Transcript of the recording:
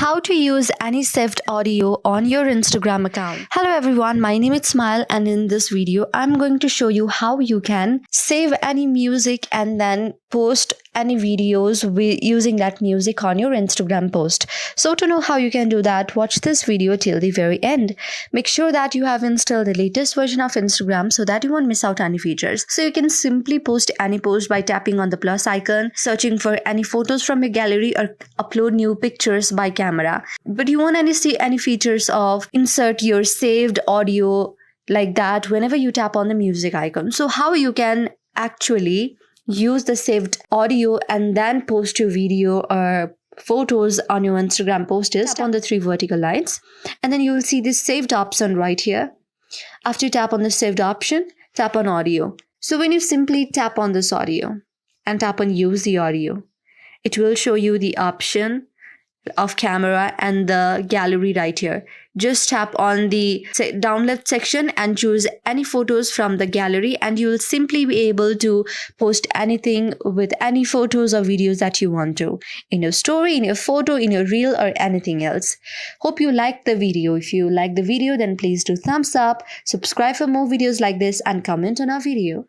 How to use any saved audio on your Instagram account. Hello everyone, my name is Smile, and in this video I'm going to show you how you can save any music and then post any videos using that music on your Instagram post. So to know how you can do that, watch this video till the very end. Make sure that you have installed the latest version of Instagram so that you won't miss out any features. So you can simply post any post by tapping on the plus icon, searching for any photos from your gallery, or upload new pictures by camera. But you won't see any features of insert your saved audio like that whenever you tap on the music icon. So how you can actually use the saved audio and then post your video or photos on your Instagram post is tap on the three vertical lines, and then you will see this saved option right here. After you tap on the saved option, tap on audio. So when you simply tap on this audio and tap on use the audio, it will show you the option of camera and the gallery right here. Just tap on the down left section and choose any photos from the gallery, and you will simply be able to post anything with any photos or videos that you want to in your story, in your photo, in your reel, or anything else. Hope you liked the video. If you like the video, then please do thumbs up, subscribe for more videos like this, and comment on our video.